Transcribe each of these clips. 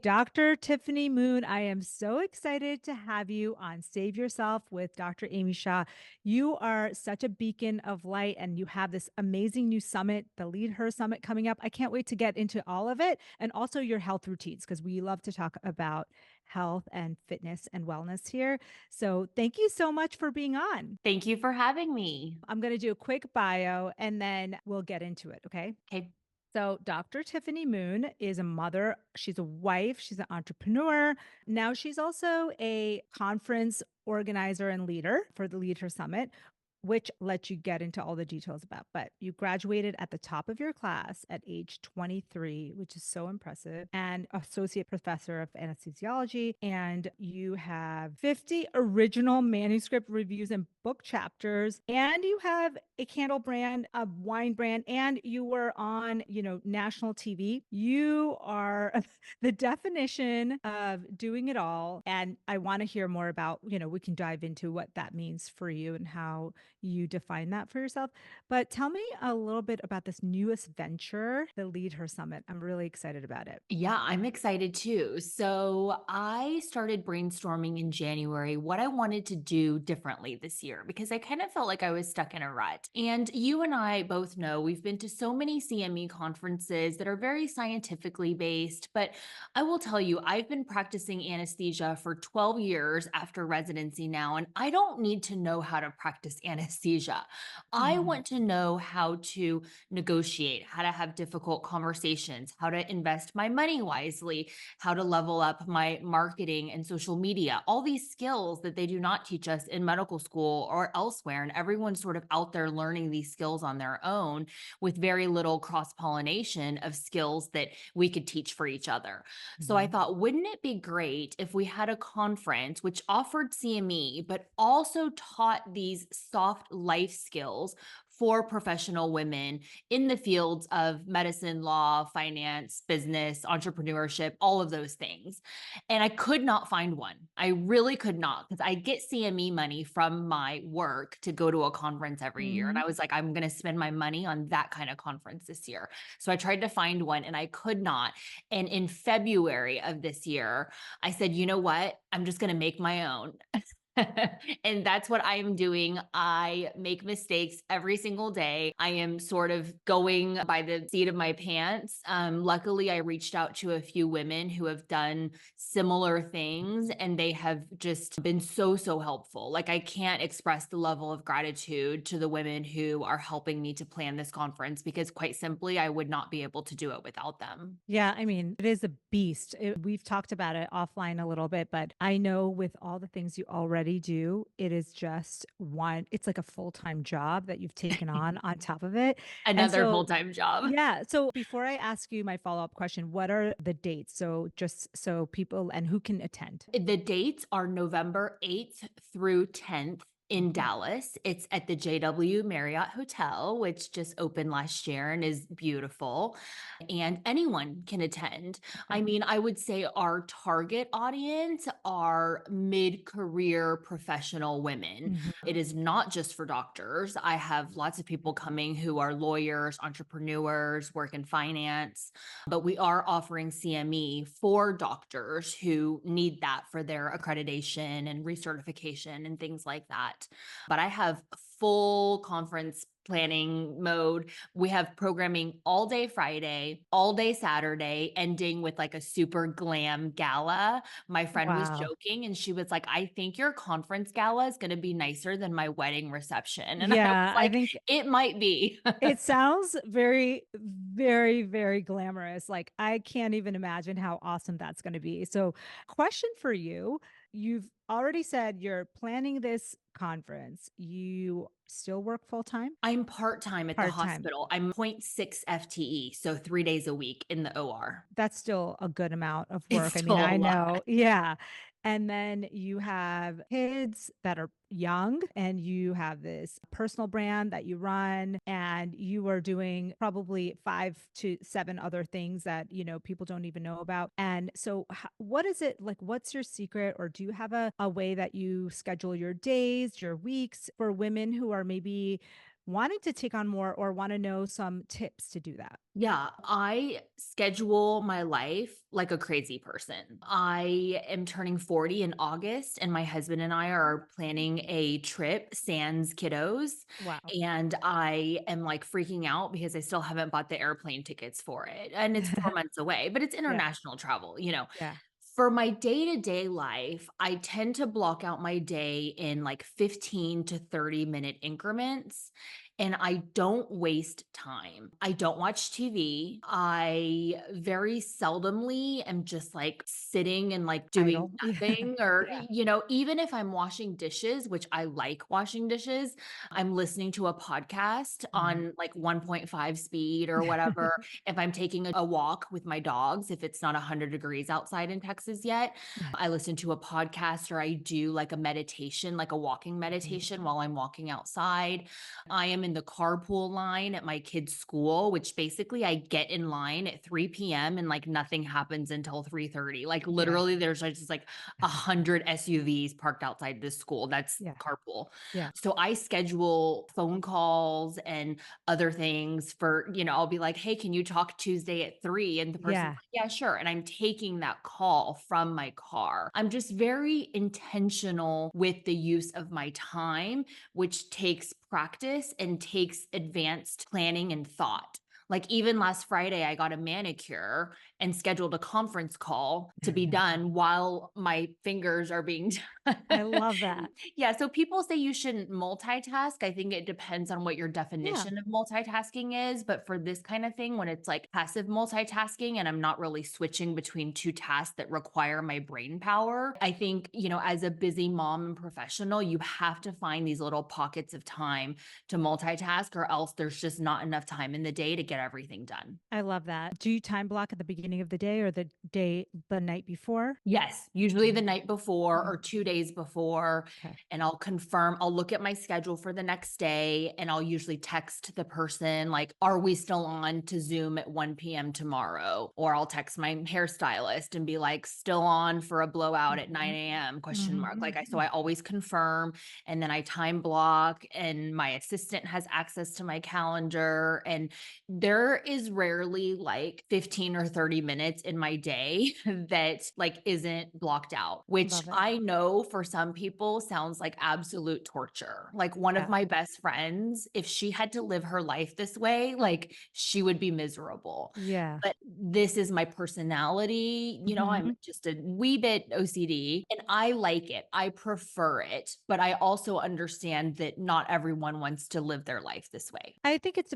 Dr. Tiffany Moon, I am so excited to have you on Save Yourself with Dr. Amy Shah. You are such a beacon of light, and you have this amazing new summit, the LeadHer Summit, coming up. I can't wait to get into all of it and also your health routines because we love to talk about health and fitness and wellness here. So, thank you so much for being on. Thank you for having me. I'm going to do a quick bio and then we'll get into it. Okay. Okay. So, Dr. Tiffany Moon is a mother. She's a wife. She's an entrepreneur. Now, she's also a conference organizer and leader for the LeadHer Summit, which lets you get into all the details about. But you graduated at the top of your class at age 23, which is so impressive, and associate professor of anesthesiology. And you have 50 original manuscript reviews and book chapters. And you have a candle brand, a wine brand, and you were on, national TV. You are the definition of doing it all. And I want to hear more about, we can dive into what that means for you and how you define that for yourself. But tell me a little bit about this newest venture, the Lead Her Summit. I'm really excited about it. Yeah, I'm excited too. So I started brainstorming in January what I wanted to do differently this year because I kind of felt like I was stuck in a rut. And you and I both know we've been to so many CME conferences that are very scientifically based. But I will tell you, I've been practicing anesthesia for 12 years after residency now, and I don't need to know how to practice anesthesia. I Mhm. want to know how to negotiate, how to have difficult conversations, how to invest my money wisely, how to level up my marketing and social media, all these skills that they do not teach us in medical school or elsewhere. And everyone's sort of out there learning these skills on their own with very little cross pollination of skills that we could teach for each other. So I Mhm. thought, wouldn't it be great if we had a conference which offered CME, but also taught these soft life skills for professional women in the fields of medicine, law, finance, business, entrepreneurship, all of those things. And I could not find one. I really could not because I get CME money from my work to go to a conference every year. And Mhm. I was like, I'm going to spend my money on that kind of conference this year. So I tried to find one and I could not. And in February of this year, I said, you know what? I'm just going to make my own. And that's what I am doing. I make mistakes every single day. I am sort of going by the seat of my pants. Luckily, I reached out to a few women who have done similar things, and they have just been so, so helpful. Like, I can't express the level of gratitude to the women who are helping me to plan this conference because, quite simply, I would not be able to do it without them. Yeah, I mean, it is a beast. We've talked about it offline a little bit, but I know with all the things you already do, it is just one, it's like a full-time job that you've taken on top of it. And Another so, full time job. yeah. So before I ask you my follow-up question, what are the dates? So just so people and who can attend? The dates are November 8th through 10th in Dallas. It's at the JW Marriott Hotel, which just opened last year and is beautiful. And anyone can attend. I Okay. mean, I would say our target audience are mid career professional women. Mhm. It is not just for doctors. I have lots of people coming who are lawyers, entrepreneurs, work in finance, but we are offering CME for doctors who need that for their accreditation and recertification and things like that. But I have full conference planning mode. We have programming all day Friday, all day Saturday, ending with like a super glam gala. My friend was Wow. joking and she was like, I think your conference gala is going to be nicer than my wedding reception. And I was Yeah, I like, think it might be. it sounds very, very, very glamorous. Like, I can't even imagine how awesome that's going to be. So, question for you. You've already said you're planning this conference. You still work full time? I'm part-time at the Part time. hospital. I'm point 0.6 FTE, so 3 days a week in the OR. That's still a good amount of It's work. I mean, still a I lot. know. Yeah. And then you have kids that are young, and you have this personal brand that you run, and you are doing probably 5 to 7 other things that, people don't even know about. And so, what is it like? What's your secret? Or do you have a way that you schedule your days, your weeks for women who are maybe wanting to take on more or want to know some tips to do that. Yeah, I schedule my life like a crazy person. I am turning 40 in August, and my husband and I are planning a trip sans kiddos. Wow. And I am like freaking out because I still haven't bought the airplane tickets for it. And it's 4 months away, but it's Yeah. international travel, you know. Yeah. For my day-to-day life, I tend to block out my day in like 15 to 30-minute increments, and I don't waste time. I don't watch TV. I very seldomly am just like sitting and like doing Idle. Yeah. nothing, or, Yeah. even if I'm washing dishes, which I like washing dishes, I'm listening to a podcast Mhm. on like 1.5 speed or whatever. If I'm taking a walk with my dogs, if it's not 100 degrees outside in Texas yet, I listen to a podcast or I do like a meditation, like a walking Mhm. meditation while I'm walking outside. I am in the carpool line at my kids' school, which basically I get in line at 3 p.m. and like nothing happens until 3:30. Like Yeah. literally there's just like 100 SUVs parked outside this school. That's Yeah. carpool. Yeah. So I schedule phone calls and other things for, I'll be like, hey, can you talk Tuesday at 3? And the person's Yeah. like, yeah, sure. And I'm taking that call from my car. I'm just very intentional with the use of my time, which takes practice and takes advanced planning and thought. Like even last Friday, I got a manicure and scheduled a conference call to be done while my fingers are being I done. love that. Yeah, so people say you shouldn't multitask. I think it depends on what your Yeah. definition of multitasking is, but for this kind of thing, when it's like passive multitasking and I'm not really switching between two tasks that require my brain power, I think, as a busy mom and professional, you have to find these little pockets of time to multitask, or else there's just not enough time in the day to get everything done. I love that. Do you time block at the beginning of the day or the night before? Yes, usually the Mhm. night before Mhm. or 2 days before, Okay. and I'll look at my schedule for the next day, and I'll usually text the person, like, "Are we still on to Zoom at 1 PM tomorrow?" Or I'll text my hairstylist and be like, "Still on for a blowout at Mhm. 9 AM?" Question mark. Mhm. So I always confirm, and then I time block, and my assistant has access to my calendar, and there is rarely like 15 or 30 minutes in my day that like isn't blocked out, which Love it. I know for some people sounds like absolute torture. Like one of Yeah. my best friends, if she had to live her life this way, like she would be miserable. Yeah. But this is my personality. I'm Mhm. just a wee bit OCD and I like it. I prefer it, but I also understand that not everyone wants to live their life this way. I think it's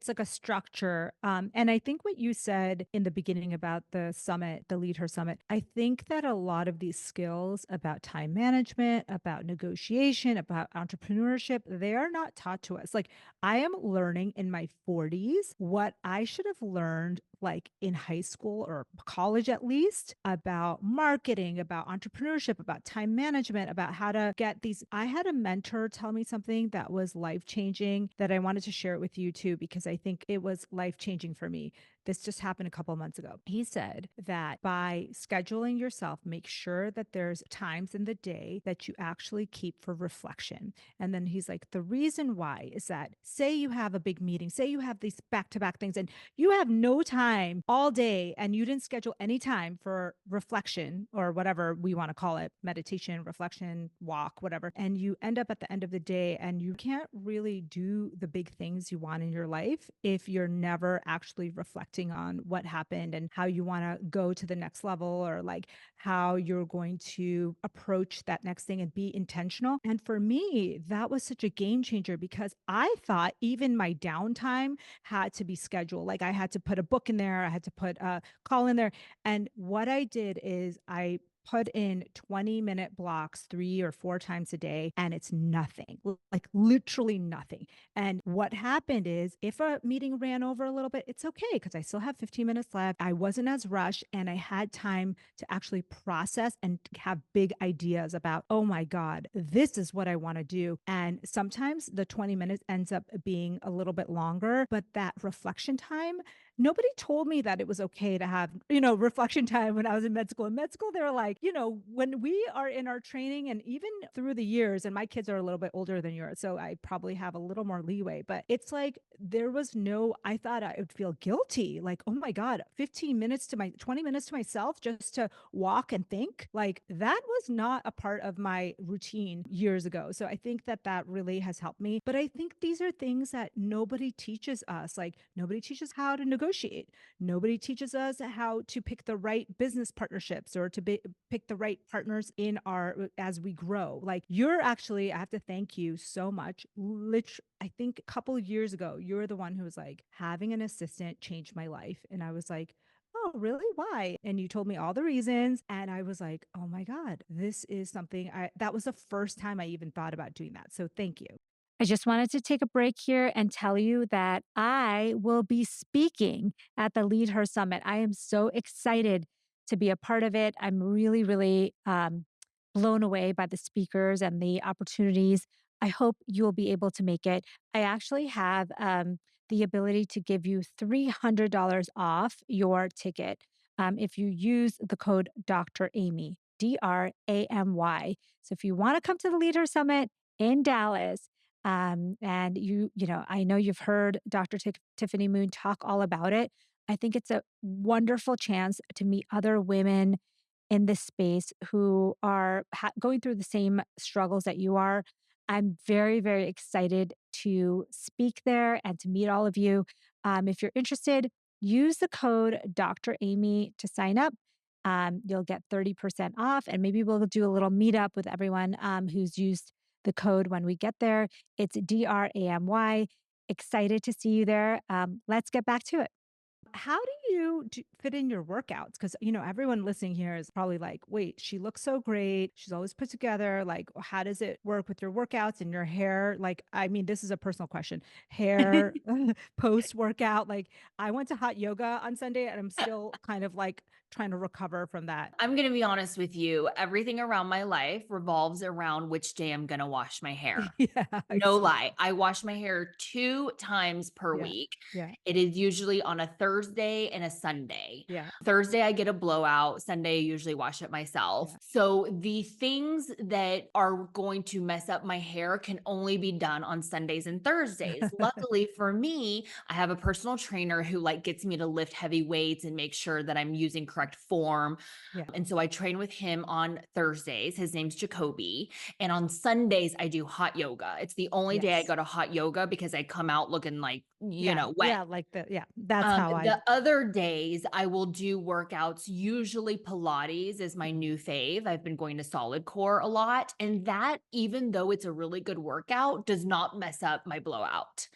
like a structure. And I think what you said in the beginning about the summit, the Lead Her Summit, I think that a lot of these skills about time management, about negotiation, about entrepreneurship, they are not taught to us. Like I am learning in my 40s what I should have learned like in high school or college at least about marketing, about entrepreneurship, about time management, about how to get these. I had a mentor tell me something that was life changing that I wanted to share it with you too, because I think it was life changing for me. This just happened a couple of months ago. He said that by scheduling yourself, make sure that there's times in the day that you actually keep for reflection. And then he's like, the reason why is that say you have a big meeting, say you have these back to back things, and you have no time all day and you didn't schedule any time for reflection or whatever we want to call it, meditation, reflection, walk, whatever. And you end up at the end of the day and you can't really do the big things you want in your life if you're never actually reflecting on what happened and how you want to go to the next level or like how you're going to approach that next thing and be intentional. And for me, that was such a game changer because I thought even my downtime had to be scheduled. Like I had to put a book in there, I had to put a call in there. And what I did is I put in 20-minute blocks 3 or 4 times a day, and it's nothing, like literally nothing. And what happened is if a meeting ran over a little bit, it's okay because I still have 15 minutes left. I wasn't as rushed and I had time to actually process and have big ideas about, oh my God, this is what I want to do. And sometimes the 20 minutes ends up being a little bit longer, but that reflection time nobody told me that it was okay to have, reflection time when I was in med school. In med school, they were like, when we are in our training and even through the years, and my kids are a little bit older than yours, so I probably have a little more leeway, but it's like there was no, I thought I would feel guilty. Like, oh my God, 15 minutes to 20 minutes to myself just to walk and think. Like that was not a part of my routine years ago. So I think that that really has helped me. But I think these are things that nobody teaches us. Like nobody teaches how to negotiate. Nobody teaches us how to pick the right business partnerships or to pick the right partners in our as we grow. Like you're actually, I have to thank you so much. I think a couple of years ago, you were the one who was like, having an assistant changed my life. And I was like, oh, really? Why? And you told me all the reasons. And I was like, oh my God, this is something that was the first time I even thought about doing that. So thank you. I just wanted to take a break here and tell you that I will be speaking at the LeadHer Summit. I am so excited to be a part of it. I'm really, really blown away by the speakers and the opportunities. I hope you'll be able to make it. I actually have the ability to give you $300 off your ticket if you use the code Dr. Amy, DRAMY. So if you want to come to the LeadHer Summit in Dallas, and I know you've heard Dr. Tiffany Moon talk all about it. I think it's a wonderful chance to meet other women in this space who are going through the same struggles that you are. I'm very, very excited to speak there and to meet all of you. If you're interested, use the code Dr. Amy to sign up. You'll get 30% off, and maybe we'll do a little meetup with everyone who's used the code when we get there. It's DRAMY. Excited to see you there. Let's get back to it. How do you fit in your workouts? Because, everyone listening here is probably like, wait, she looks so great. She's always put together. Like, how does it work with your workouts and your hair? Like, I mean, this is a personal question. Hair, post workout. Like, I went to hot yoga on Sunday and I'm still kind of like trying to recover from that. I'm going to be honest with you. Everything around my life revolves around which day I'm going to wash my hair. Yeah, I No see. lie. I wash my hair 2 times per Yeah. week. Yeah. It is usually on a Thursday and a Sunday. Yeah. Thursday, I get a blowout. Sunday, I usually wash it myself. Yeah. So the things that are going to mess up my hair can only be done on Sundays and Thursdays. Luckily for me, I have a personal trainer who like gets me to lift heavy weights and make sure that I'm using correct form. Yeah. And so I train with him on Thursdays. His name's Jacoby. And on Sundays, I do hot yoga. It's the only day I Yes. go to hot yoga because I come out looking like, Yeah. wet. Yeah. That's how I, The other days I will do workouts. Usually Pilates is my new fave. I've been going to solid core a lot. And that, even though it's a really good workout, does not mess up my blowout.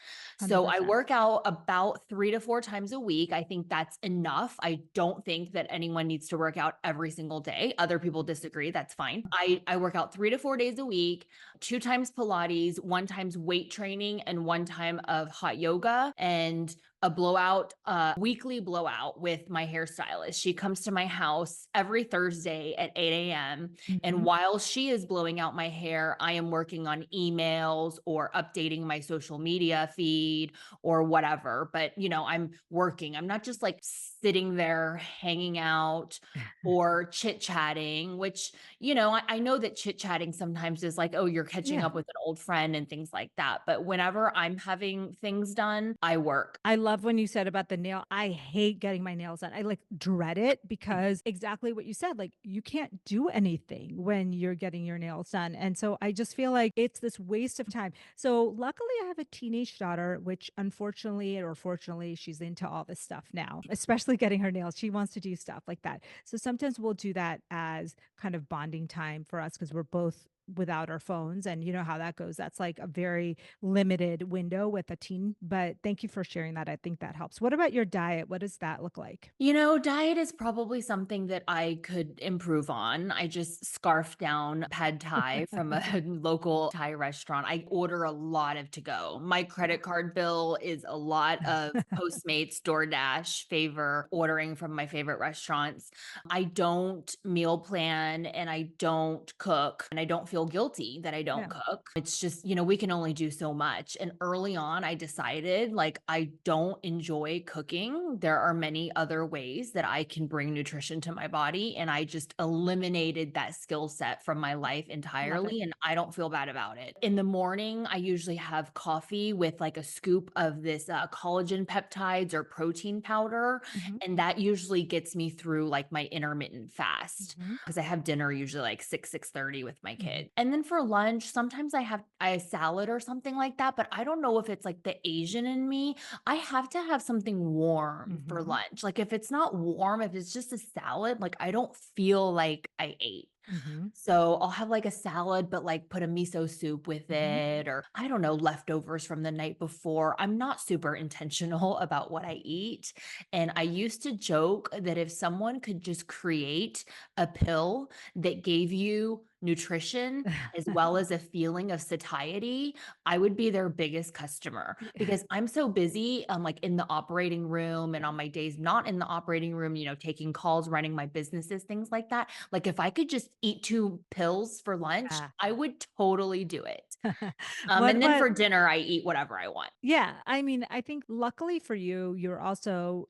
So I 100%. work out about 3 to 4 times a week. I think that's enough. I don't think that anyone needs to work out every single day. Other people disagree. That's fine. I work out 3 to 4 days a week, 2 times Pilates, 1 times weight training, and 1 time of hot yoga. And a blowout, weekly blowout with my hairstylist. She comes to my house every Thursday at 8 a.m. And Mhm. while she is blowing out my hair, I am working on emails or updating my social media feed or whatever. But, I'm working. I'm not just like sitting there hanging out or chit chatting, which, I know that chit chatting sometimes is like, oh, you're catching Yeah. up with an old friend and things like that. But whenever I'm having things done, I work. I love when you said about the nail. I hate getting my nails done. I like dread it because exactly what you said, like you can't do anything when you're getting your nails done. And so I just feel like it's this waste of time. So luckily I have a teenage daughter, which unfortunately or fortunately, she's into all this stuff now, especially getting her nails. She wants to do stuff like that. So sometimes we'll do that as kind of bonding time for us because we're both without our phones and you know how that goes. That's like a very limited window with a teen, but thank you for sharing that. I think that helps. What about your diet? What does that look like? Diet is probably something that I could improve on. I just scarfed down pad thai from a local Thai restaurant. I order a lot of to go. My credit card bill is a lot of Postmates, DoorDash, Favor, ordering from my favorite restaurants. I don't meal plan and I don't cook and I don't feel feel guilty that I don't Yeah. cook. It's just, we can only do so much. And early on, I decided like I don't enjoy cooking. There are many other ways that I can bring nutrition to my body. And I just eliminated that skill set from my life Love it. entirely. And I don't feel bad about it. In the morning, I usually have coffee with like a scoop of this collagen peptides or protein powder. Mhm. And that usually gets me through like my intermittent fast Mhm. because I have dinner usually like 6:30 with my Mhm. kid. And then for lunch, sometimes I have a salad or something like that, but I don't know if it's like the Asian in me. I have to have something warm for Mhm. lunch. Like if it's not warm, if it's just a salad, like I don't feel like I ate. Mhm. So I'll have like a salad, but like put a miso soup with Mhm. it, or I don't know, leftovers from the night before. I'm not super intentional about what I eat. And I used to joke that if someone could just create a pill that gave you nutrition as well as a feeling of satiety, I would be their biggest customer Yeah. because I'm so busy, like in the operating room and on my days not in the operating room, taking calls, running my businesses, things like that. Like if I could just eat 2 pills for lunch, Yeah. I would totally do it. What And then what for dinner, I eat whatever I want. Yeah, I mean, I think luckily for you, you're also,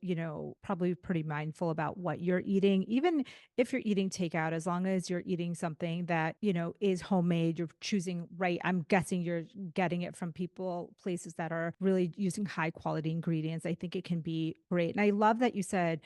probably pretty mindful about what you're eating. Even if you're eating takeout, as long as you're eating something that, is homemade, you're choosing right. I'm guessing you're getting it from places that are really using high quality ingredients. I think it can be great. And I love that you said,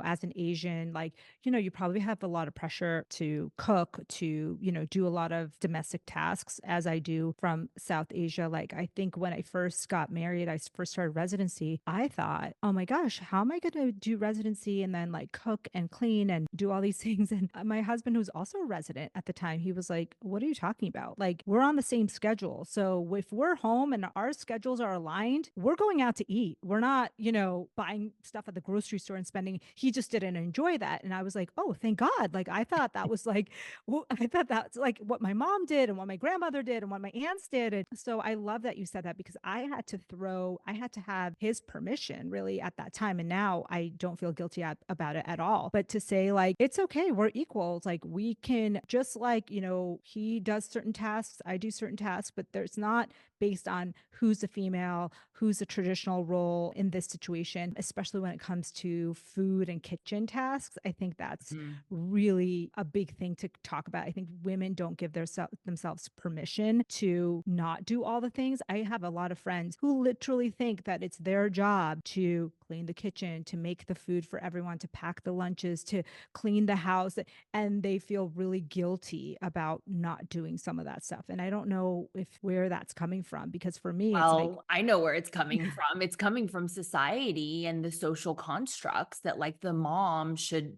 as an Asian, like, you probably have a lot of pressure to cook, to, do a lot of domestic tasks as I do from South Asia. Like, I think when I first got married, first started residency, I thought, oh my gosh, how am I going to do residency and then like cook and clean and do all these things? And my husband, who was also a resident at the time, he was like, what are you talking about? Like, we're on the same schedule. So if we're home and our schedules are aligned, we're going out to eat. We're not, buying stuff at the grocery store and spending. He just didn't enjoy that. And I was like, oh, thank God. Like, I thought that was like, I thought that's like what my mom did and what my grandmother did and what my aunts did. And so I love that you said that because I had to have his permission really at that time. And now I don't feel guilty about it at all. But to say, like, it's okay, we're equals. Like, we can just like, he does certain tasks, I do certain tasks, but there's not based on who's a female, who's a traditional role in this situation, especially when it comes to food and kitchen tasks. I think that's Mhm. really a big thing to talk about. I think women don't give themselves permission to not do all the things. I have a lot of friends who literally think that it's their job to clean the kitchen, to make the food for everyone, to pack the lunches, to clean the house, and they feel really guilty about not doing some of that stuff. And I don't know if where that's coming from because for me it's like Well, I know where it's coming from. It's coming from society and the social constructs that like the mom should,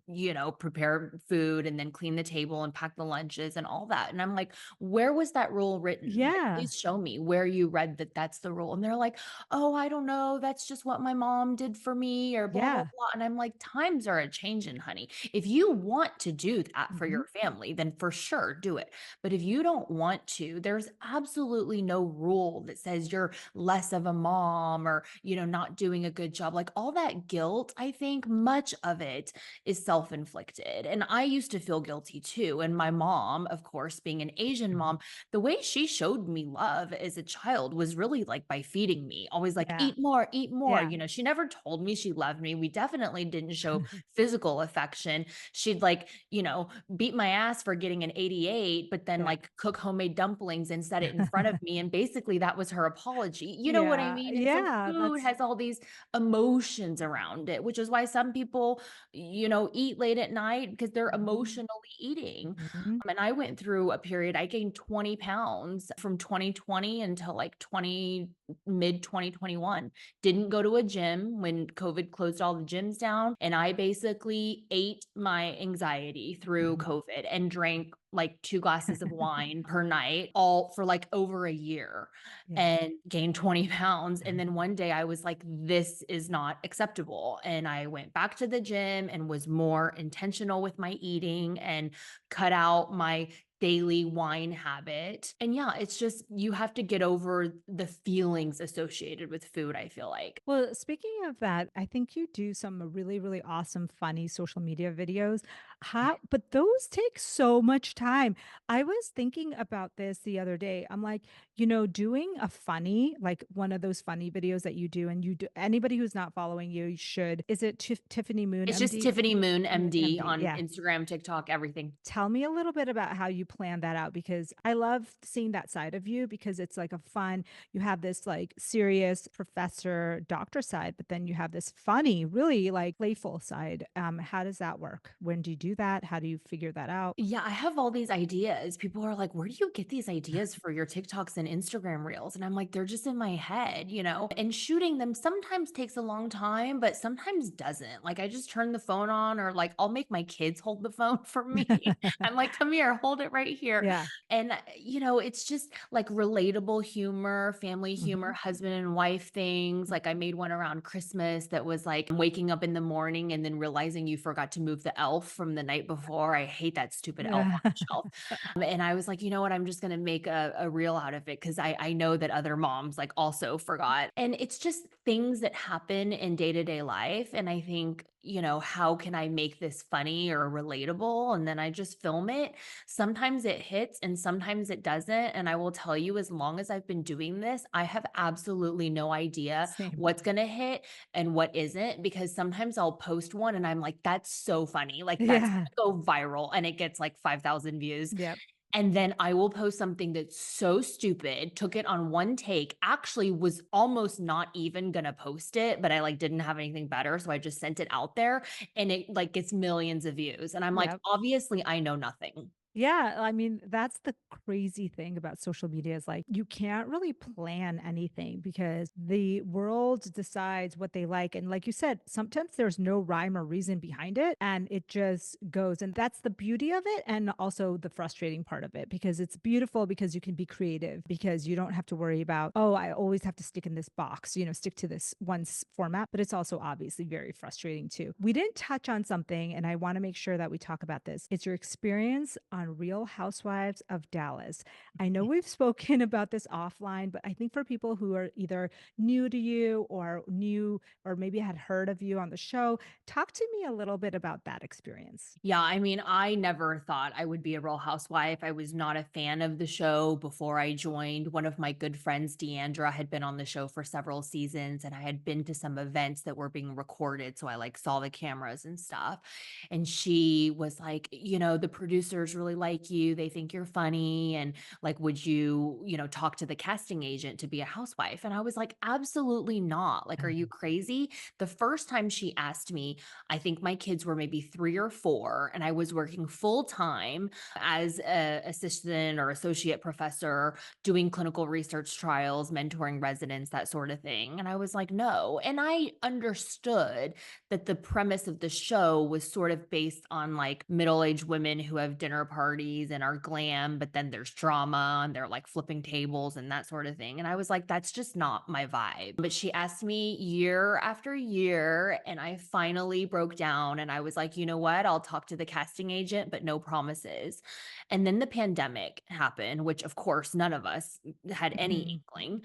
prepare food and then clean the table and pack the lunches and all that. And I'm like, where was that rule written? Like, yeah, please show me where you read that that's the rule. And they're like, oh, I don't know. That's just what my mom did for me or blah, blah, yeah. blah. And I'm like, times are a changing, honey. If you want to do that for Mhm. your family, then for sure do it. But if you don't want to, there's absolutely no rule that says you're less of a mom or, not doing a good job. Like all that guilt, I think much of it is self inflicted. And I used to feel guilty too. And my mom, of course, being an Asian mom, the way she showed me love as a child was really like by feeding me, always like, Yeah. eat more, eat more. Yeah. She never told me she loved me. We definitely didn't show physical affection. She'd like, beat my ass for getting an 88, but then Yeah. like cook homemade dumplings and set it in front of me. And basically that was her apology. You know what I Yeah. mean? And so Yeah. food has all these emotions around it, which is why some people, eat late at night because they're Mhm. emotionally eating. Mhm. And I went through a period, I gained 20 pounds from 2020 until like mid 2021. Didn't go to a gym when COVID closed all the gyms down. And I basically ate my anxiety through Mhm. COVID and drank like 2 glasses of wine per night, all for like over a year Yeah. and gained 20 pounds. And then one day I was like, this is not acceptable. And I went back to the gym and was more intentional with my eating and cut out my daily wine habit. And yeah, it's just you have to get over the feelings associated with food, I feel like. Well, speaking of that, I think you do some really, really awesome, funny social media videos. How but those take so much time. I was thinking about this the other day. I'm like, doing a funny, like one of those funny videos that you do, and you do anybody who's not following you, you should. Is it Tiffany Moon It's just MD? Tiffany Moon, Moon MD MD. on Yeah. Instagram, TikTok, everything. Tell me a little bit about how you plan that out because I love seeing that side of you because it's like a fun, you have this like serious professor doctor side, but then you have this funny, really like playful side. How does that work? When do you do that? How do you figure that out? Yeah, I have all these ideas. People are like, "Where do you get these ideas for your TikToks and Instagram reels?" And I'm like, "They're just in my head, you know?" And shooting them sometimes takes a long time, but sometimes doesn't. Like I just turn the phone on or like I'll make my kids hold the phone for me. I'm like, "Come here, hold it right here." Yeah. And it's just like relatable humor, family humor, Mhm. husband and wife things. Like I made one around Christmas that was like waking up in the morning and then realizing you forgot to move the elf from the night before. I hate that stupid elf on the shelf. And I was like, you know what? I'm just going to make a reel out of it because I know that other moms like also forgot. And it's just things that happen in day to day life. And I think, how can I make this funny or relatable? And then I just film it. Sometimes it hits and sometimes it doesn't. And I will tell you, as long as I've been doing this, I have absolutely no idea Same. what's going to hit and what isn't because sometimes I'll post one and I'm like, that's so funny. Like that's Yeah. gonna go viral and it gets like 5,000 views. Yep. And then I will post something that's so stupid, took it on one take, actually was almost not even gonna post it, but I like didn't have anything better. So I just sent it out there and it like gets millions of views. And I'm like, Yep. obviously I know nothing. Yeah, I mean, that's the crazy thing about social media is like you can't really plan anything because the world decides what they like. And like you said, sometimes there's no rhyme or reason behind it and it just goes. And that's the beauty of it. And also the frustrating part of it because it's beautiful because you can be creative because you don't have to worry about, oh, I always have to stick in this box, stick to this one format. But it's also obviously very frustrating too. We didn't touch on something, and I want to make sure that we talk about this. It's your experience on Real Housewives of Dallas. I know we've spoken about this offline, but I think for people who are either new to you or new or maybe had heard of you on the show, talk to me a little bit about that experience. Yeah, I mean, I never thought I would be a Real Housewife. I was not a fan of the show before I joined. One of my good friends, Deandra, had been on the show for several seasons, and I had been to some events that were being recorded. So I like saw the cameras and stuff. And she was like, the producers really like you. They think you're funny. And like, would you, talk to the casting agent to be a housewife? And I was like, absolutely not. Like, are you crazy? The first time she asked me, I think my kids were maybe 3 or 4, and I was working full time as a assistant or associate professor doing clinical research trials, mentoring residents, that sort of thing. And I was like, "No." And I understood that the premise of the show was sort of based on like middle-aged women who have dinner parties and are glam, but then there's drama and they're like flipping tables and that sort of thing. And I was like, that's just not my vibe. But she asked me year after year, and I finally broke down and I was like, you know what? I'll talk to the casting agent, but no promises. And then the pandemic happened, which of course none of us had any Mhm. inkling.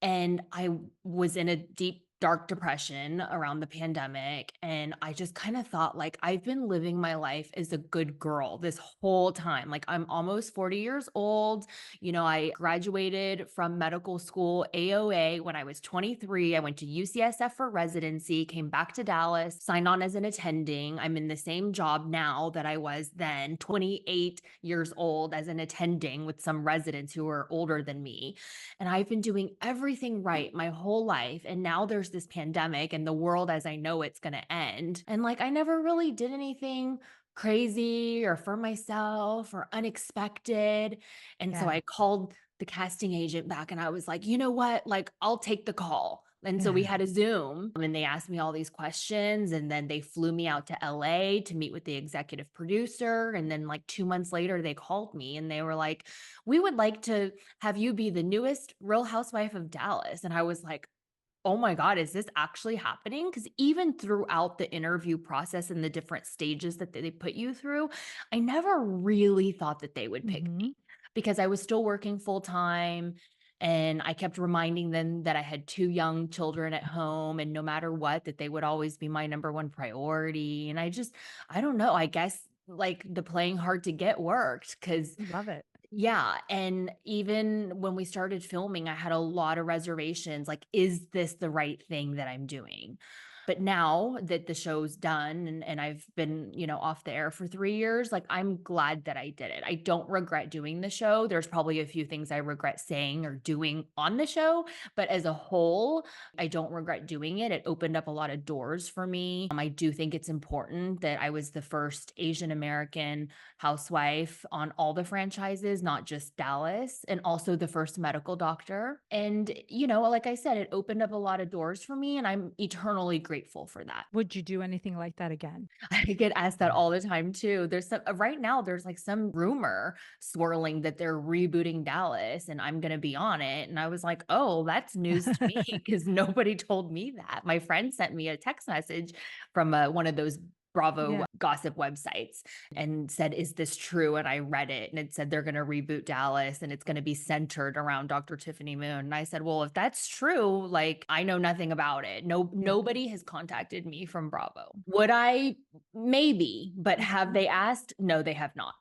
And I was in a deep, dark depression around the pandemic. And I just kind of thought, like, I've been living my life as a good girl this whole time. Like, I'm almost 40 years old. I graduated from medical school AOA when I was 23. I went to UCSF for residency, came back to Dallas, signed on as an attending. I'm in the same job now that I was then, 28 years old, as an attending with some residents who are older than me. And I've been doing everything right my whole life. And now there's this pandemic and the world as I know it's going to end. And like, I never really did anything crazy or for myself or unexpected. And so Yeah. I called the casting agent back and I was like, you know what? Like, I'll take the call. And so we had a Zoom and they asked me all these questions. And then they flew me out to LA to meet with the executive producer. And then, like, 2 months later, they called me and they were like, we would like to have you be the newest Real Housewife of Dallas. And I was like, oh my God, is this actually happening? Because even throughout the interview process and the different stages that they put you through, I never really thought that they would pick me Mhm. because I was still working full time. And I kept reminding them that I had 2 young children at home and no matter what, that they would always be my number one priority. And I don't know, I guess like the playing hard to get worked because Love it. yeah, and even when we started filming, I had a lot of reservations, like, "Is this the right thing that I'm doing?" But now that the show's done and I've been, off the air for 3 years, like, I'm glad that I did it. I don't regret doing the show. There's probably a few things I regret saying or doing on the show, but as a whole, I don't regret doing it. It opened up a lot of doors for me. I do think it's important that I was the first Asian American housewife on all the franchises, not just Dallas, and also the first medical doctor. And, like I said, it opened up a lot of doors for me, and I'm eternally grateful for that. Would you do anything like that again? I get asked that all the time too. There's some right now, there's like some rumor swirling that they're rebooting Dallas and I'm going to be on it. And I was like, oh, that's news to me because nobody told me that. My friend sent me a text message from one of those Bravo Yeah. gossip websites and said, "Is this true?" And I read it and it said they're going to reboot Dallas and it's going to be centered around Dr. Tiffany Moon. And I said, "Well, if that's true, like I know nothing about it. No, Yeah. nobody has contacted me from Bravo. Would I? Maybe, but have they asked? No, they have not."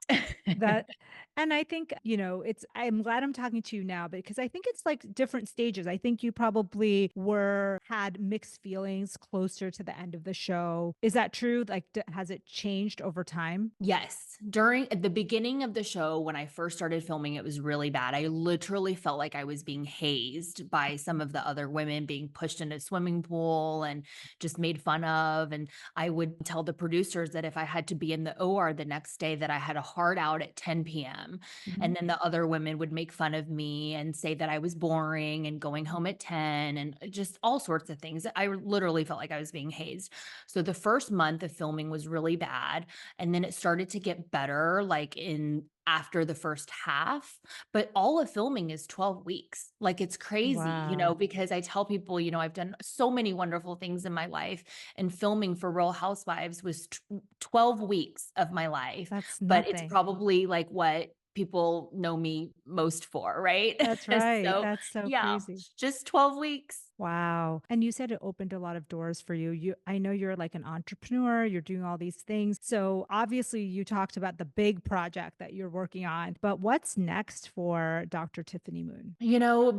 That and I think, I'm glad I'm talking to you now because I think it's like different stages. I think you probably had mixed feelings closer to the end of the show. Is that true? Like, has it changed over time? Yes. During at the beginning of the show, when I first started filming, it was really bad. I literally felt like I was being hazed by some of the other women, being pushed in a swimming pool and just made fun of. And I would tell the producers that if I had to be in the OR the next day, that I had a hard out at 10 p.m. Mhm. And then the other women would make fun of me and say that I was boring and going home at 10 and just all sorts of things. I literally felt like I was being hazed. So the first month of filming was really bad. And then it started to get better, like, in after the first half, but all of filming is 12 weeks. Like, it's crazy, Wow. because I tell people, I've done so many wonderful things in my life, and filming for Real Housewives was 12 weeks of my life, That's but it's nothing. probably, like, what people know me most for, right? That's right. So, That's so yeah, crazy. just 12 weeks. Wow. And you said it opened a lot of doors for you. I know you're like an entrepreneur, you're doing all these things. So obviously you talked about the big project that you're working on, but what's next for Dr. Tiffany Moon?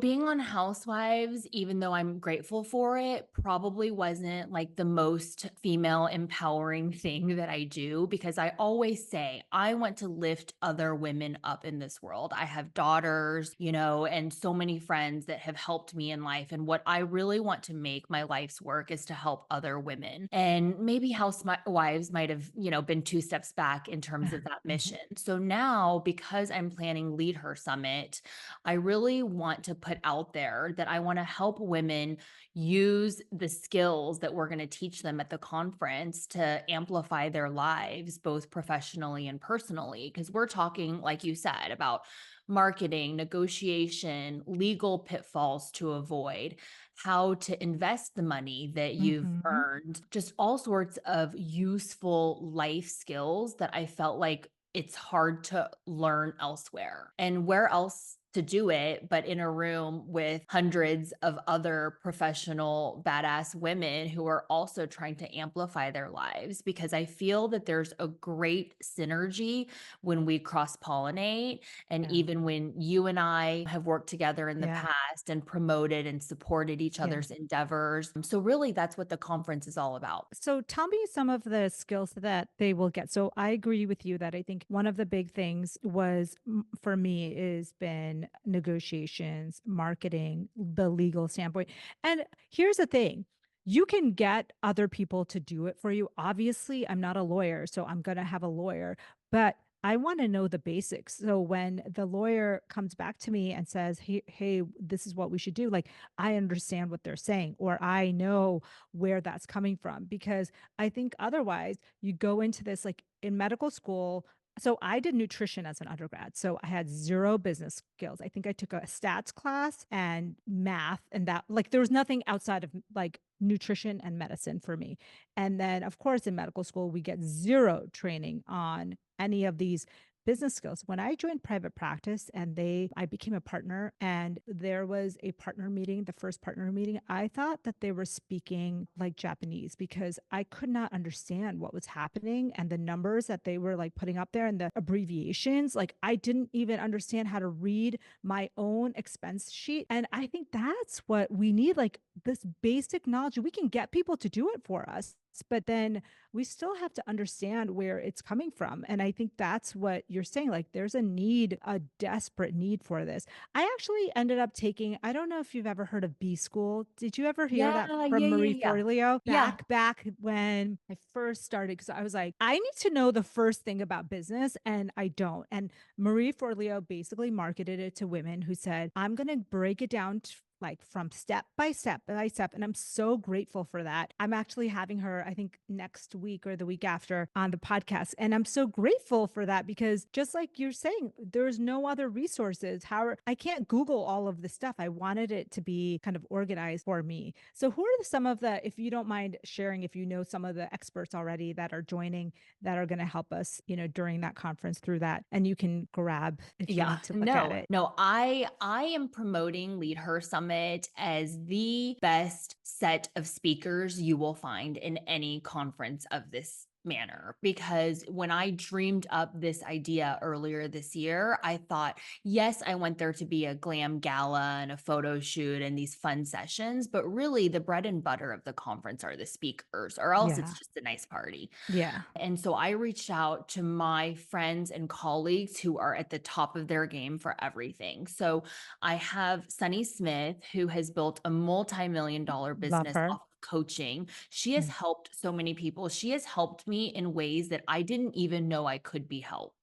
Being on Housewives, even though I'm grateful for it, probably wasn't like the most female empowering thing that I do because I always say I want to lift other women up in this world. I have daughters, and so many friends that have helped me in life. And what I really want to make my life's work is to help other women. And maybe Housewives might have, been two steps back in terms of that mission. So now, because I'm planning LeadHer Summit, I really want to put out there that I want to help women use the skills that we're going to teach them at the conference to amplify their lives, both professionally and personally. Because we're talking, like you said, about marketing, negotiation, legal pitfalls to avoid, how to invest the money that you've Mhm. earned, just all sorts of useful life skills that I felt like it's hard to learn elsewhere. And where else to do it but in a room with hundreds of other professional badass women who are also trying to amplify their lives, because I feel that there's a great synergy when we cross pollinate, and Yeah. even when you and I have worked together in the Yeah. past and promoted and supported each Yeah. other's endeavors. So really that's what the conference is all about. So tell me some of the skills that they will get. So I agree with you that I think one of the big things was for me is been negotiations, marketing, the legal standpoint. And here's the thing. You can get other people to do it for you. Obviously, I'm not a lawyer, so I'm going to have a lawyer, but I want to know the basics. So when the lawyer comes back to me and says, hey, this is what we should do, like I understand what they're saying, or I know where that's coming from, because I think otherwise you go into this like in medical school. So I did nutrition as an undergrad. So I had zero business skills. I think I took a stats class and math, and that like there was nothing outside of like nutrition and medicine for me. And then of course in medical school we get zero training on any of these business skills. When I joined private practice and I became a partner and there was a partner meeting, the first partner meeting, I thought that they were speaking like Japanese because I could not understand what was happening and the numbers that they were like putting up there and the abbreviations. Like I didn't even understand how to read my own expense sheet. And I think that's what we need, like this basic knowledge. We can get people to do it for us, but then we still have to understand where it's coming from. And I think that's what you're saying. Like there's a need, a desperate need for this. I actually ended up taking, I don't know if you've ever heard of B School. Did you ever hear that Yeah, from yeah, Marie yeah, yeah. Forleo? Yeah. Back when I first started, because I was like, I need to know the first thing about business, and I don't. And Marie Forleo basically marketed it to women who said, I'm going to break it down like from step by step by step. And I'm so grateful for that. I'm actually having her, I think next week or the week after on the podcast. And I'm so grateful for that because just like you're saying, there's no other resources. How I can't Google all of this stuff. I wanted it to be kind of organized for me. So who are some of the, if you don't mind sharing, if you know some of the experts already that are joining that are going to help us, during that conference through that, and you can grab if you Yeah, need to look at no, it. no, I am promoting LeadHer Summit as the best set of speakers you will find in any conference of this manner, because when I dreamed up this idea earlier this year, I thought, yes, I went there to be a glam gala and a photo shoot and these fun sessions, but really the bread and butter of the conference are the speakers, or else Yeah. it's just a nice party. Yeah. And so I reached out to my friends and colleagues who are at the top of their game for everything. So I have Sunny Smith, who has built a multi-million-dollar Love business her. off of coaching. She has Yeah. helped so many people. She has helped me in ways that I didn't even know I could be helped,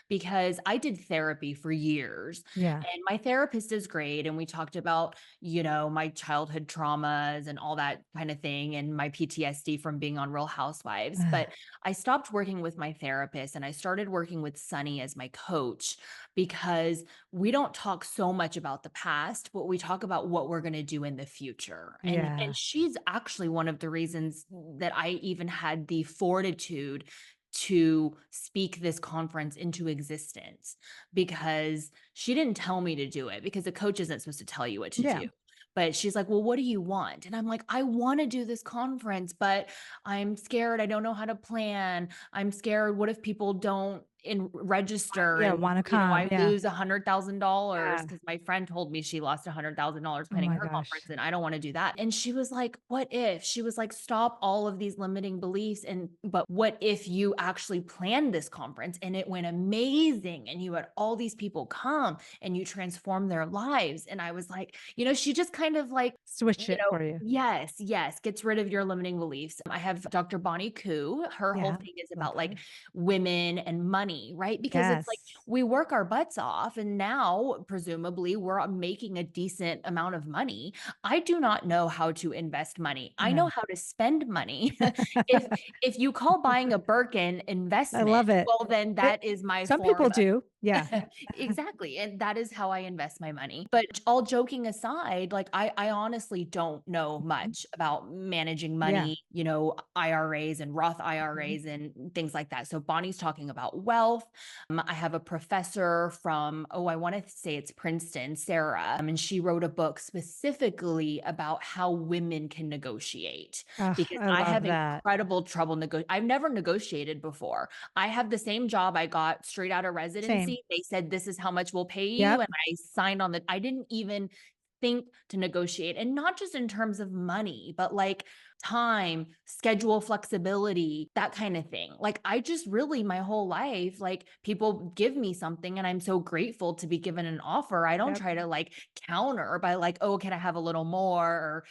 because I did therapy for years Yeah. and my therapist is great. And we talked about, my childhood traumas and all that kind of thing and my PTSD from being on Real Housewives. But I stopped working with my therapist and I started working with Sunny as my coach, because we don't talk so much about the past, but we talk about what we're going to do in the future. And Yeah. she's actually one of the reasons that I even had the fortitude to speak this conference into existence, because she didn't tell me to do it, because a coach isn't supposed to tell you what to Yeah. do. But she's like, well, what do you want? And I'm like, I want to do this conference, but I'm scared. I don't know how to plan. I'm scared. What if people don't register Yeah. and, Want to come. I Yeah. lose $100,000 Yeah. because my friend told me she lost $100,000 Oh planning my her gosh. conference and I don't want to do that. And she was like, what if? She was like, stop all of these limiting beliefs. But what if you actually planned this conference and it went amazing and you had all these people come and you transformed their lives? And I was like, she just kind of like, Switch it for you. yes, yes, gets rid of your limiting beliefs. I have Dr. Bonnie Koo. Her whole Yeah. thing is Love about like her. women and money, right? Because it's like Yes. we work our butts off and now presumably we're making a decent amount of money. I do not know how to invest money. I know No. how to spend money. if if you call buying a Birkin I investment, love it. well then It that is my some people form do. Yeah. exactly. And that is how I invest my money. But all joking aside, like I honestly don't know Mhm. much about managing Yeah. money, IRAs and Roth Mhm. IRAs and things like that. So Bonnie's talking about wealth. I have a professor from, I want to say it's Princeton, Sarah, and she wrote a book specifically about how women can negotiate, Ugh, because I I love have that. incredible trouble I've never negotiated before. I have the same job I got straight out of Same. residency. They said, this is how much we'll pay you. Yep. And I signed on I didn't even think to negotiate. And not just in terms of money, but like time, schedule flexibility, that kind of thing. Like I just really my whole life, like people give me something and I'm so grateful to be given an offer. I don't Yep. try to like counter by like, oh, can I have a little more? Or,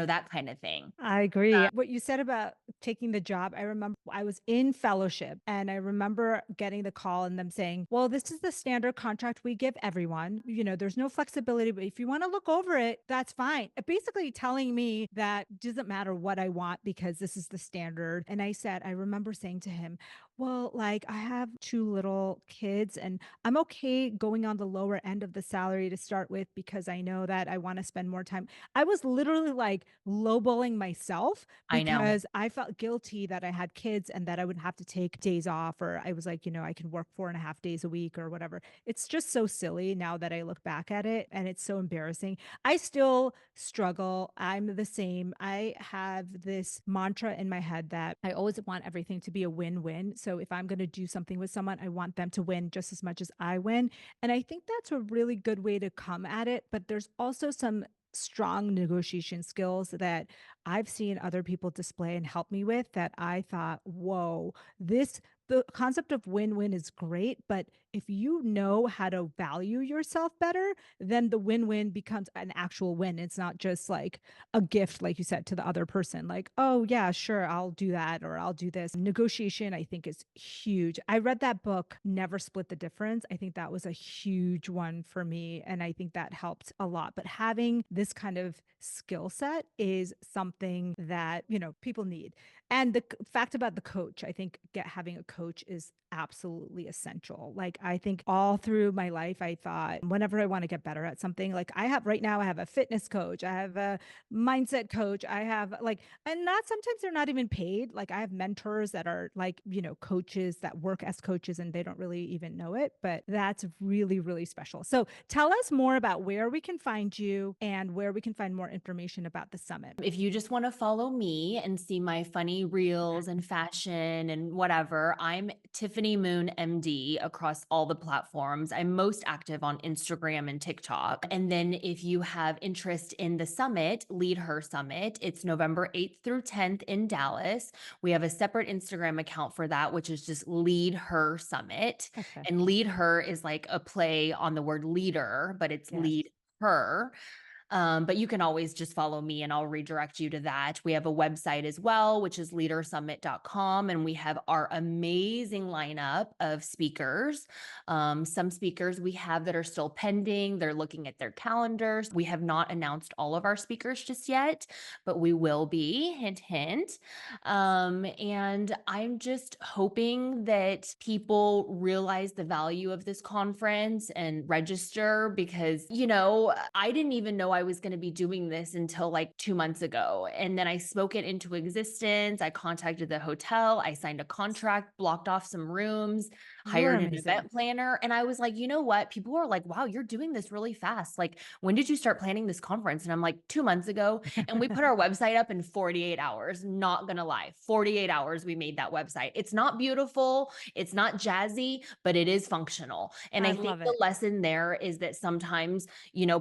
that kind of thing. I agree. What you said about taking the job, I remember I was in fellowship and I remember getting the call and them saying, well, this is the standard contract we give everyone. There's no flexibility, but if you want to look over it, that's fine. Basically telling me that doesn't matter what I want because this is the standard. And I remember saying to him, Well, like I have 2 little kids and I'm okay going on the lower end of the salary to start with because I know that I wanna spend more time. I was literally like lowballing myself I know. because I felt guilty that I had kids and that I would have to take days off, or I was like, I can work 4.5 days a week or whatever. It's just so silly now that I look back at it, and it's so embarrassing. I still struggle. I'm the same. I have this mantra in my head that I always want everything to be a win-win. So if I'm going to do something with someone, I want them to win just as much as I win. And I think that's a really good way to come at it. But there's also some strong negotiation skills that I've seen other people display and help me with that I thought, whoa, the concept of win-win is great, but if you know how to value yourself better, then the win-win becomes an actual win. It's not just like a gift, like you said, to the other person, like, oh, yeah, sure, I'll do that or I'll do this. Negotiation, I think, is huge. I read that book, Never Split the Difference. I think that was a huge one for me. And I think that helped a lot. But having this kind of skill set is something that, people need. And the fact about the coach, I think having a coach is absolutely essential. Like, I think all through my life, I thought whenever I want to get better at something, like I have right now, I have a fitness coach, I have a mindset coach, I have like, and not sometimes they're not even paid. Like, I have mentors that are like, coaches that work as coaches and they don't really even know it, but that's really, really special. So tell us more about where we can find you and where we can find more information about the summit. If you just want to follow me and see my funny reels and fashion and whatever, I'm Tiffany Moon MD across all the platforms. I'm most active on Instagram and TikTok. And then if you have interest in the summit, LeadHer Summit, it's November 8th through 10th in Dallas. We have a separate Instagram account for that, which is just LeadHer Summit. Okay. And LeadHer is like a play on the word leader, but it's Yes. lead her. But you can always just follow me and I'll redirect you to that. We have a website as well, which is leadersummit.com. And we have our amazing lineup of speakers. Some speakers we have that are still pending, they're looking at their calendars. We have not announced all of our speakers just yet, but we will be, hint, hint. And I'm just hoping that people realize the value of this conference and register because, I didn't even know I was going to be doing this until like 2 months ago. And then I spoke it into existence. I contacted the hotel, I signed a contract, blocked off some rooms, You're hired an amazing. event planner. And I was like, you know what? People were like, wow, you're doing this really fast. Like, when did you start planning this conference? And I'm like, 2 months ago. And we put our website up in 48 hours. Not going to lie, 48 hours we made that website. It's not beautiful, it's not jazzy, but it is functional. And I I think love the it. lesson there is that sometimes,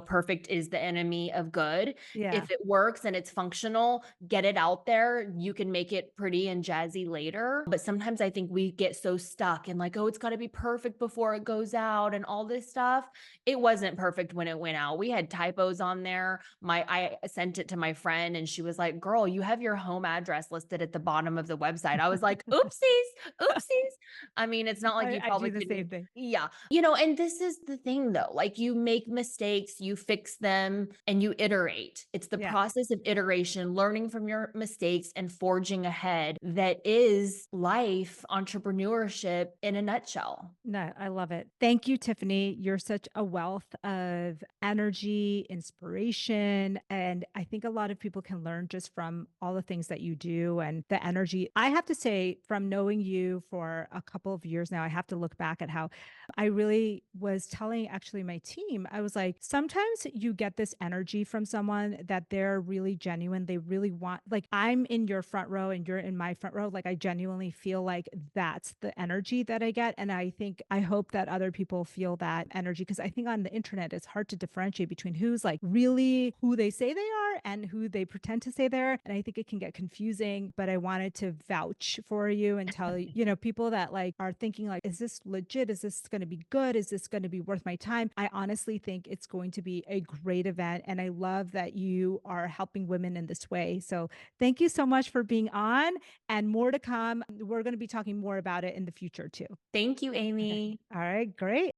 perfect is the enemy of good. Yeah. If it works and it's functional, get it out there. You can make it pretty and jazzy later. But sometimes I think we get so stuck in like, oh, it's got to be perfect before it goes out and all this stuff. It wasn't perfect when it went out. We had typos on there. I sent it to my friend and she was like, girl, you have your home address listed at the bottom of the website. I was like, oopsies, oopsies. I mean, it's not like you I probably do the same couldn't. thing. Yeah. And this is the thing though, like you make mistakes, you fix them and you iterate. It's the Yeah. process of iteration, learning from your mistakes and forging ahead that is life entrepreneurship in a nutshell. No, I love it. Thank you, Tiffany. You're such a wealth of energy, inspiration. And I think a lot of people can learn just from all the things that you do and the energy. I have to say, from knowing you for a couple of years now, I have to look back at how I really was telling actually my team, I was like, sometimes you get this energy from someone that they're really genuine. They really want, like, I'm in your front row and you're in my front row. Like, I genuinely feel like that's the energy that I get. And I hope that other people feel that energy because I think on the internet, it's hard to differentiate between who's like really who they say they are and who they pretend to say they're. And I think it can get confusing, but I wanted to vouch for you and tell people that like are thinking like, is this legit? Is this going to be good? Is this going to be worth my time? I honestly think it's going to be a great event. And I love that you are helping women in this way. So thank you so much for being on and more to come. We're going to be talking more about it in the future too. Thank you, Okay. Amy. All right. Great.